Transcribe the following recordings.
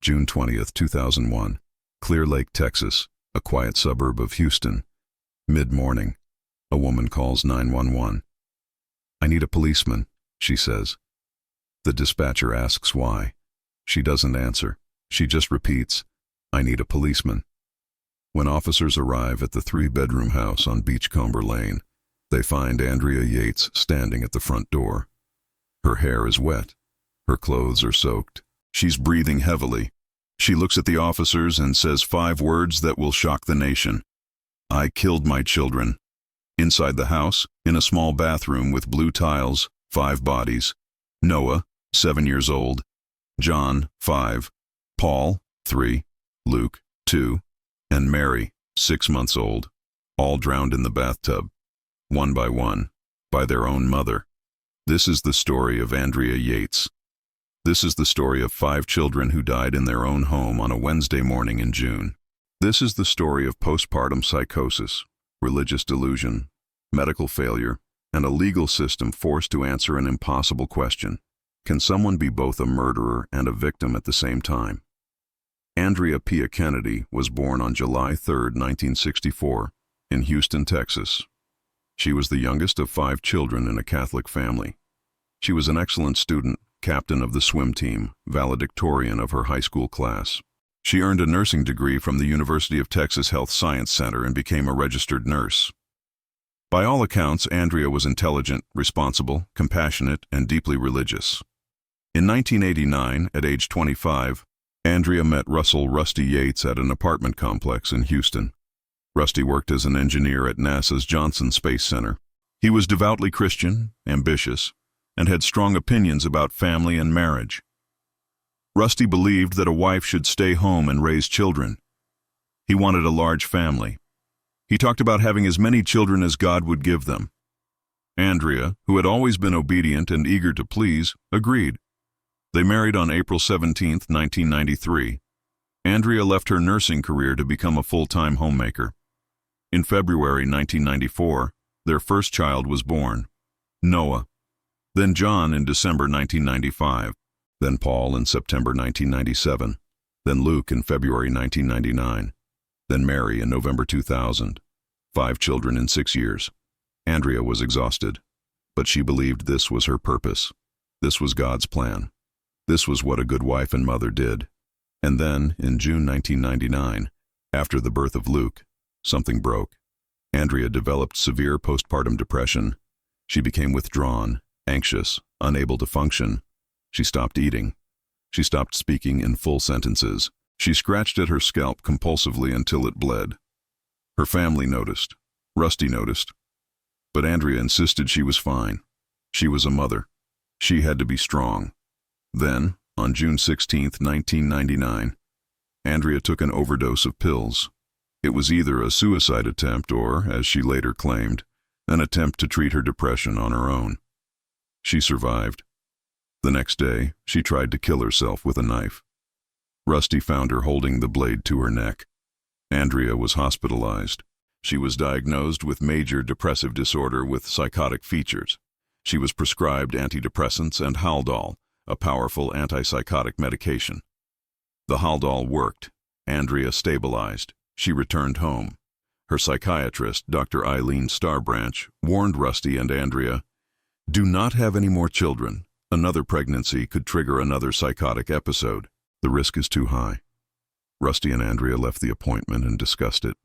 June 20th, 2001. Clear Lake, Texas, a quiet suburb of Houston. Mid-morning, a woman calls 911. "I need a policeman," she says. The dispatcher asks why. She doesn't answer. She just repeats, "I need a policeman." When officers arrive at the 3-bedroom house on Beachcomber Lane, they find Andrea Yates standing at the front door. Her hair is wet. Her clothes are soaked. She's breathing heavily. She looks at the officers and says 5 words that will shock the nation. "I killed my children." Inside the house, in a small bathroom with blue tiles, 5 bodies. Noah, 7 years old. John, 5. Paul, 3. Luke, 2. And Mary, 6 months old. All drowned in the bathtub, one by their own mother. This is the story of Andrea Yates. This is the story of 5 children who died in their own home on a Wednesday morning in June. This is the story of postpartum psychosis, religious delusion, medical failure, and a legal system forced to answer an impossible question. Can someone be both a murderer and a victim at the same time? Andrea Pia Kennedy was born on July 3, 1964, in Houston, Texas. She was the youngest of 5 children in a Catholic family. She was an excellent student, captain of the swim team, valedictorian of her high school class. She earned a nursing degree from the University of Texas Health Science Center and became a registered nurse. By all accounts, Andrea was intelligent, responsible, compassionate, and deeply religious. In 1989, at age 25, Andrea met Russell "Rusty" Yates at an apartment complex in Houston. Rusty worked as an engineer at NASA's Johnson Space Center. He was devoutly Christian, ambitious, and had strong opinions about family and marriage. Rusty believed that a wife should stay home and raise children. He wanted a large family. He talked about having as many children as God would give them. Andrea, who had always been obedient and eager to please, agreed. They married on April 17, 1993. Andrea left her nursing career to become a full-time homemaker. In February 1994, their first child was born, Noah. Then John in December 1995. Then Paul in September 1997. Then Luke in February 1999. Then Mary in November 2000. 5 children in 6 years. Andrea was exhausted, but she believed this was her purpose. This was God's plan. This was what a good wife and mother did. And then, in June 1999, after the birth of Luke, something broke. Andrea developed severe postpartum depression. She became withdrawn, anxious, unable to function. She stopped eating. She stopped speaking in full sentences. She scratched at her scalp compulsively until it bled. Her family noticed. Rusty noticed. But Andrea insisted she was fine. She was a mother. She had to be strong. Then, on June 16, 1999, Andrea took an overdose of pills. It was either a suicide attempt or, as she later claimed, an attempt to treat her depression on her own. She survived. The next day, she tried to kill herself with a knife. Rusty found her holding the blade to her neck. Andrea was hospitalized. She was diagnosed with major depressive disorder with psychotic features. She was prescribed antidepressants and Haldol, a powerful antipsychotic medication. The Haldol worked. Andrea stabilized. She returned home. Her psychiatrist, Dr. Eileen Starbranch, warned Rusty and Andrea, "Do not have any more children. Another pregnancy could trigger another psychotic episode. The risk is too high." Rusty and Andrea left the appointment and discussed it.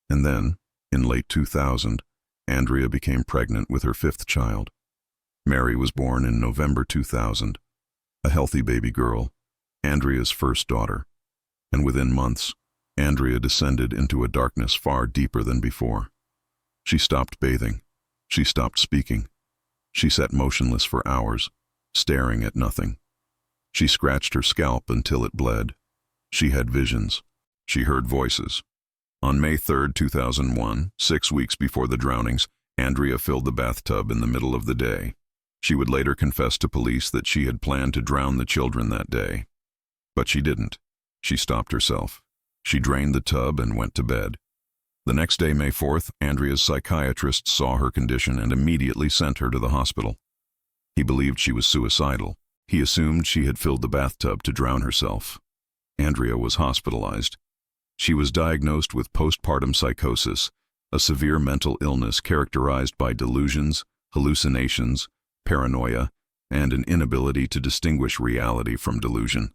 And then, in late 2000, Andrea became pregnant with her 5th child. Mary was born in November 2000, a healthy baby girl, Andrea's first daughter. And within months, Andrea descended into a darkness far deeper than before. She stopped bathing. She stopped speaking. She sat motionless for hours, staring at nothing. She scratched her scalp until it bled. She had visions. She heard voices. On May 3, 2001, 6 weeks before the drownings, Andrea filled the bathtub in the middle of the day. She would later confess to police that she had planned to drown the children that day. But she didn't. She stopped herself. She drained the tub and went to bed. The next day, May 4th, Andrea's psychiatrist saw her condition and immediately sent her to the hospital. He believed she was suicidal. He assumed she had filled the bathtub to drown herself. Andrea was hospitalized. She was diagnosed with postpartum psychosis, a severe mental illness characterized by delusions, hallucinations, paranoia, and an inability to distinguish reality from delusion.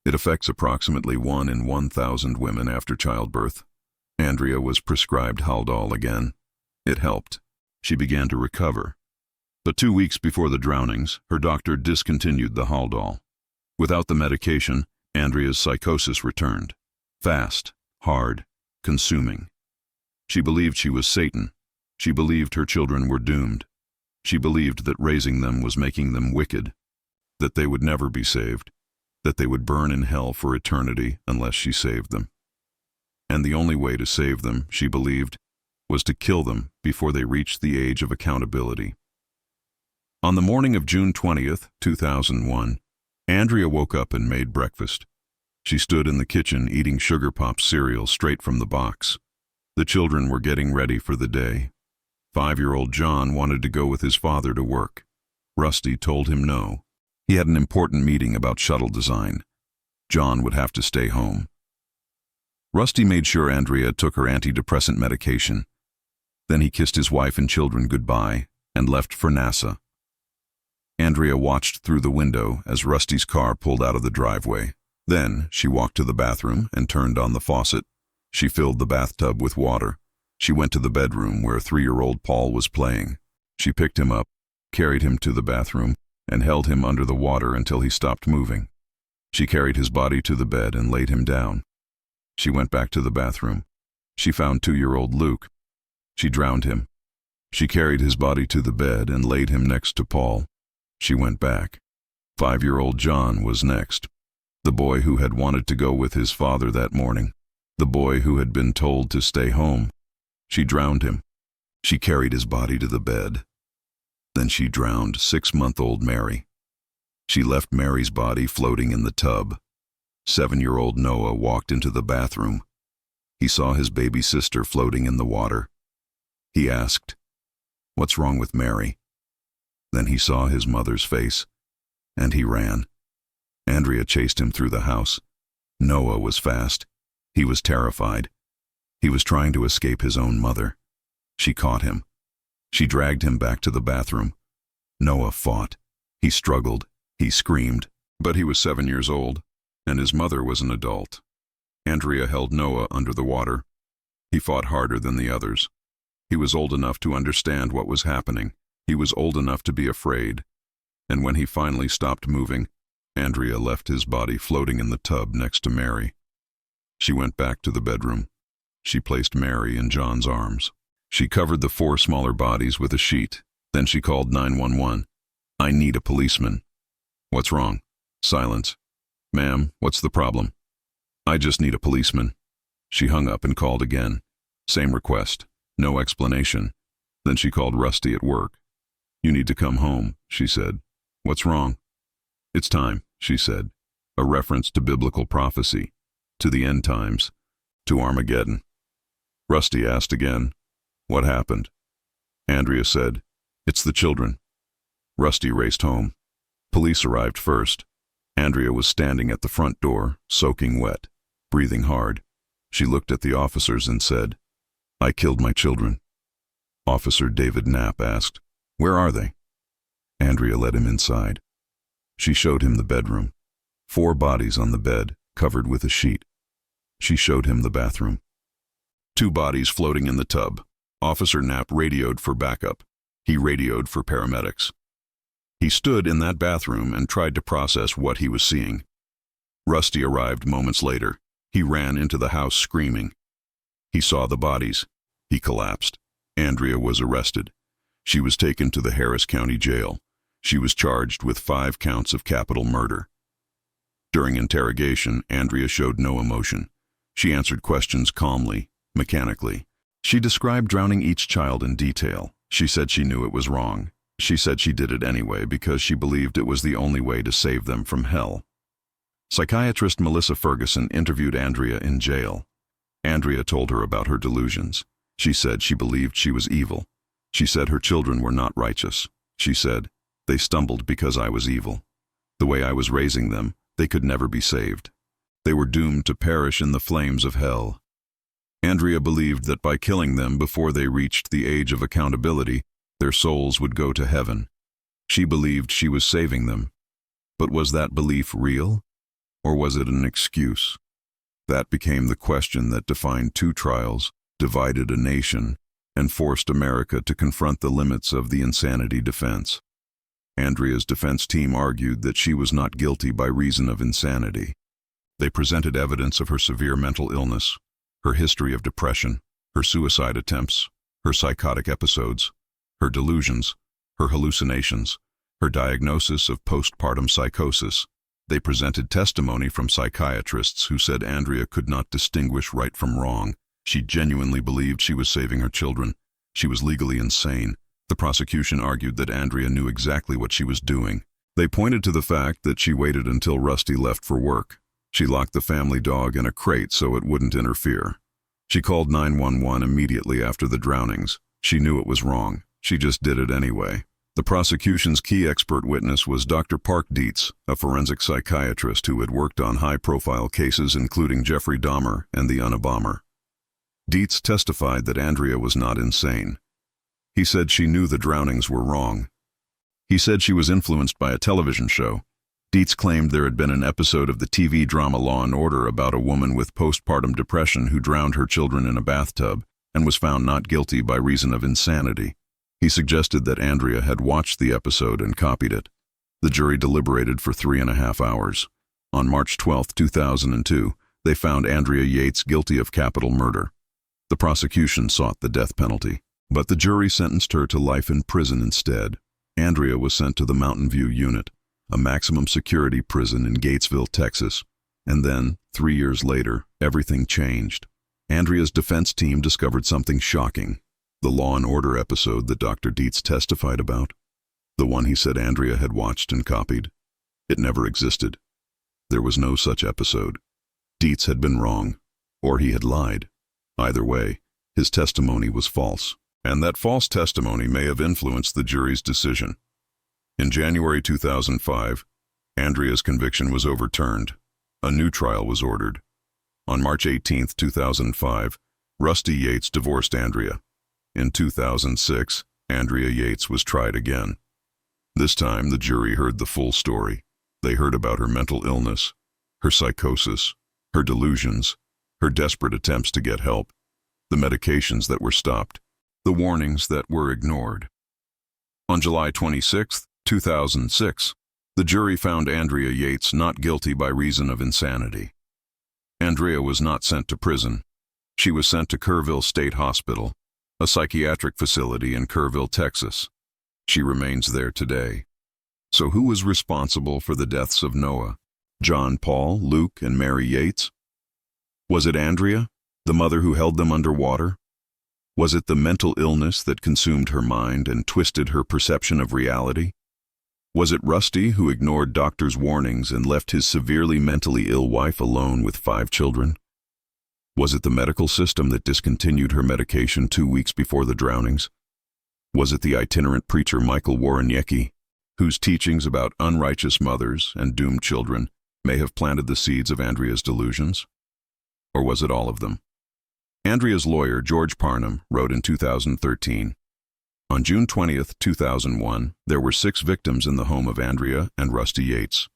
It affects approximately 1 in 1,000 women after childbirth. Andrea was prescribed Haldol again. It helped. She began to recover. But 2 weeks before the drownings, her doctor discontinued the Haldol. Without the medication, Andrea's psychosis returned. Fast, hard, consuming. She believed she was Satan. She believed her children were doomed. She believed that raising them was making them wicked, that they would never be saved, that they would burn in hell for eternity unless she saved them. And the only way to save them, she believed, was to kill them before they reached the age of accountability. On the morning of June 20th, 2001, Andrea woke up and made breakfast. She stood in the kitchen eating Sugar Pop cereal straight from the box. The children were getting ready for the day. 5-year-old John wanted to go with his father to work. Rusty told him no. He had an important meeting about shuttle design. John would have to stay home. Rusty made sure Andrea took her antidepressant medication. Then he kissed his wife and children goodbye and left for NASA. Andrea watched through the window as Rusty's car pulled out of the driveway. Then she walked to the bathroom and turned on the faucet. She filled the bathtub with water. She went to the bedroom where 3-year-old Paul was playing. She picked him up, carried him to the bathroom, and held him under the water until he stopped moving. She carried his body to the bed and laid him down. She went back to the bathroom. She found 2-year-old Luke. She drowned him. She carried his body to the bed and laid him next to Paul. She went back. 5-year-old John was next. The boy who had wanted to go with his father that morning. The boy who had been told to stay home. She drowned him. She carried his body to the bed. Then she drowned 6-month-old Mary. She left Mary's body floating in the tub. 7-year-old Noah walked into the bathroom. He saw his baby sister floating in the water. He asked, "What's wrong with Mary?" Then he saw his mother's face, and he ran. Andrea chased him through the house. Noah was fast. He was terrified. He was trying to escape his own mother. She caught him. She dragged him back to the bathroom. Noah fought. He struggled. He screamed. But he was 7 years old, and his mother was an adult. Andrea held Noah under the water. He fought harder than the others. He was old enough to understand what was happening. He was old enough to be afraid. And when he finally stopped moving, Andrea left his body floating in the tub next to Mary. She went back to the bedroom. She placed Mary in John's arms. She covered the 4 smaller bodies with a sheet. Then she called 911. "I need a policeman." "What's wrong?" Silence. "Ma'am, what's the problem?" "I just need a policeman." She hung up and called again. Same request. No explanation. Then she called Rusty at work. "You need to come home," she said. "What's wrong?" "It's time," she said. A reference to biblical prophecy, to the end times, to Armageddon. Rusty asked again, "What happened?" Andrea said, "It's the children." Rusty raced home. Police arrived first. Andrea was standing at the front door, soaking wet, breathing hard. She looked at the officers and said, "I killed my children." Officer David Knapp asked, "Where are they?" Andrea led him inside. She showed him the bedroom. 4 bodies on the bed, covered with a sheet. She showed him the bathroom. 2 bodies floating in the tub. Officer Knapp radioed for backup. He radioed for paramedics. He stood in that bathroom and tried to process what he was seeing. Rusty arrived moments later. He ran into the house screaming. He saw the bodies. He collapsed. Andrea was arrested. She was taken to the Harris County Jail. She was charged with 5 counts of capital murder. During interrogation, Andrea showed no emotion. She answered questions calmly, mechanically. She described drowning each child in detail. She said she knew it was wrong. She said she did it anyway because she believed it was the only way to save them from hell. Psychiatrist Melissa Ferguson interviewed Andrea in jail. Andrea told her about her delusions. She said she believed she was evil. She said her children were not righteous. She said, "They stumbled because I was evil. The way I was raising them, they could never be saved." They were doomed to perish in the flames of hell. Andrea believed that by killing them before they reached the age of accountability, their souls would go to heaven. She believed she was saving them. But was that belief real? Or was it an excuse? That became the question that defined two trials, divided a nation, and forced America to confront the limits of the insanity defense. Andrea's defense team argued that she was not guilty by reason of insanity. They presented evidence of her severe mental illness, her history of depression, her suicide attempts, her psychotic episodes, her delusions, her hallucinations, her diagnosis of postpartum psychosis. They presented testimony from psychiatrists who said Andrea could not distinguish right from wrong. She genuinely believed she was saving her children. She was legally insane. The prosecution argued that Andrea knew exactly what she was doing. They pointed to the fact that she waited until Rusty left for work. She locked the family dog in a crate so it wouldn't interfere. She called 911 immediately after the drownings. She knew it was wrong. She just did it anyway. The prosecution's key expert witness was Dr. Park Dietz, a forensic psychiatrist who had worked on high-profile cases including Jeffrey Dahmer and the Unabomber. Dietz testified that Andrea was not insane. He said she knew the drownings were wrong. He said she was influenced by a television show. Dietz claimed there had been an episode of the TV drama Law and Order about a woman with postpartum depression who drowned her children in a bathtub and was found not guilty by reason of insanity. He suggested that Andrea had watched the episode and copied it. The jury deliberated for 3.5 hours. On March 12, 2002, they found Andrea Yates guilty of capital murder. The prosecution sought the death penalty, but the jury sentenced her to life in prison instead. Andrea was sent to the Mountain View Unit, a maximum security prison in Gatesville, Texas. And then, 3 years later, everything changed. Andrea's defense team discovered something shocking. The Law and Order episode that Dr. Dietz testified about, the one he said Andrea had watched and copied, it never existed. There was no such episode. Dietz had been wrong, or he had lied. Either way, his testimony was false, and that false testimony may have influenced the jury's decision. In January 2005, Andrea's conviction was overturned. A new trial was ordered. On March 18, 2005, Rusty Yates divorced Andrea. In 2006, Andrea Yates was tried again. This time, the jury heard the full story. They heard about her mental illness, her psychosis, her delusions, her desperate attempts to get help, the medications that were stopped, the warnings that were ignored. On July 26, 2006, the jury found Andrea Yates not guilty by reason of insanity. Andrea was not sent to prison. She was sent to Kerrville State Hospital, a psychiatric facility in Kerrville, Texas. She remains there today. So who was responsible for the deaths of Noah, John, Paul, Luke, and Mary Yates? Was it Andrea, the mother who held them underwater? Was it the mental illness that consumed her mind and twisted her perception of reality? Was it Rusty who ignored doctors' warnings and left his severely mentally ill wife alone with 5 children? Was it the medical system that discontinued her medication 2 weeks before the drownings? Was it the itinerant preacher Michael Warrenecki, whose teachings about unrighteous mothers and doomed children may have planted the seeds of Andrea's delusions? Or was it all of them? Andrea's lawyer, George Parnham, wrote in 2013, "On June 20, 2001, there were 6 victims in the home of Andrea and Rusty Yates.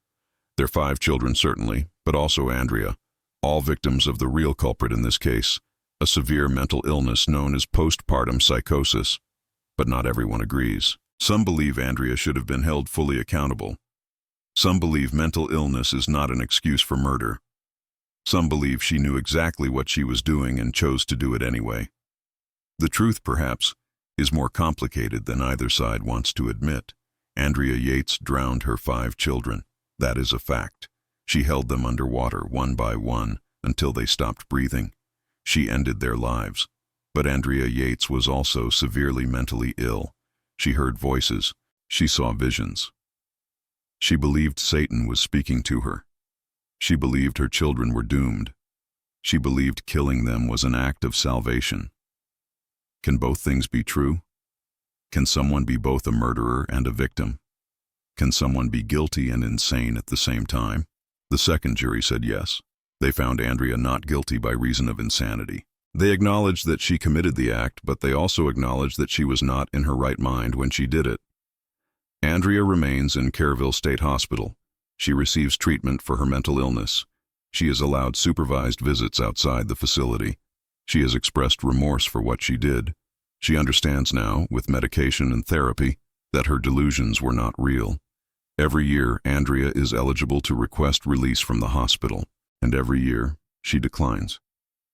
Their 5 children certainly, but also Andrea, all victims of the real culprit in this case, a severe mental illness known as postpartum psychosis. But not everyone agrees. Some believe Andrea should have been held fully accountable. Some believe mental illness is not an excuse for murder. Some believe she knew exactly what she was doing and chose to do it anyway. The truth, perhaps, is more complicated than either side wants to admit. Andrea Yates drowned her 5 children. That is a fact. She held them underwater one by one until they stopped breathing. She ended their lives. But Andrea Yates was also severely mentally ill. She heard voices. She saw visions. She believed Satan was speaking to her. She believed her children were doomed. She believed killing them was an act of salvation. Can both things be true? Can someone be both a murderer and a victim? Can someone be guilty and insane at the same time? The second jury said yes. They found Andrea not guilty by reason of insanity. They acknowledged that she committed the act, but they also acknowledged that she was not in her right mind when she did it. Andrea remains in Kerrville State Hospital. She receives treatment for her mental illness. She is allowed supervised visits outside the facility. She has expressed remorse for what she did. She understands now, with medication and therapy, that her delusions were not real. Every year, Andrea is eligible to request release from the hospital, and every year, she declines.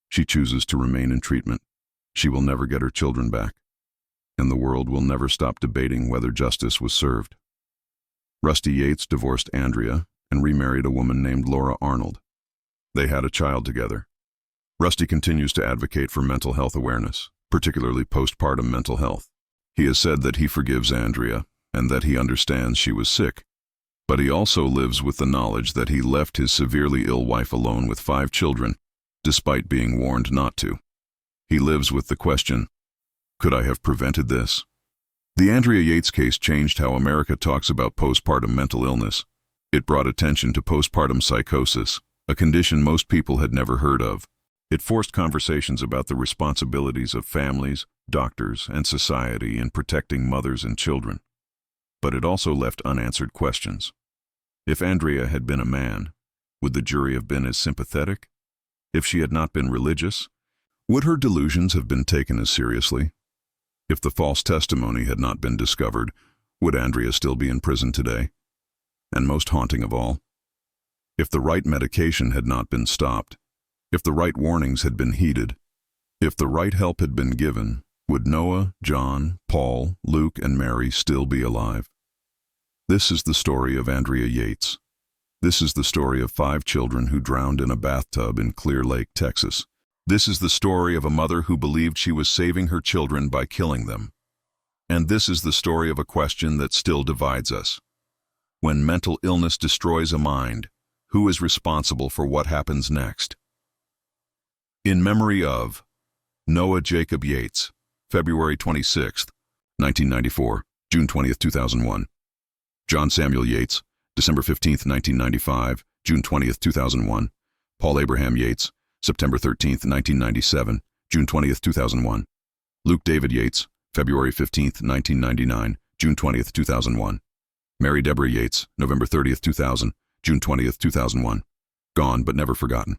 She chooses to remain in treatment. She will never get her children back, and the world will never stop debating whether justice was served. Rusty Yates divorced Andrea and remarried a woman named Laura Arnold. They had a child together. Rusty continues to advocate for mental health awareness, particularly postpartum mental health. He has said that he forgives Andrea and that he understands she was sick, but he also lives with the knowledge that he left his severely ill wife alone with 5 children, despite being warned not to. He lives with the question, could I have prevented this? The Andrea Yates case changed how America talks about postpartum mental illness. It brought attention to postpartum psychosis, a condition most people had never heard of. It forced conversations about the responsibilities of families, doctors, and society in protecting mothers and children. But it also left unanswered questions. If Andrea had been a man, would the jury have been as sympathetic? If she had not been religious, would her delusions have been taken as seriously? If the false testimony had not been discovered, would Andrea still be in prison today? And most haunting of all, if the right medication had not been stopped, if the right warnings had been heeded, if the right help had been given, would Noah, John, Paul, Luke, and Mary still be alive? This is the story of Andrea Yates. This is the story of 5 children who drowned in a bathtub in Clear Lake, Texas. This is the story of a mother who believed she was saving her children by killing them. And this is the story of a question that still divides us. When mental illness destroys a mind, who is responsible for what happens next? In memory of Noah Jacob Yates, February 26, 1994, June 20, 2001. John Samuel Yates, December 15, 1995, June 20, 2001. Paul Abraham Yates, September 13, 1997, June 20, 2001. Luke David Yates, February 15, 1999, June 20, 2001. Mary Deborah Yates, November 30, 2000, June 20, 2001. Gone but never forgotten.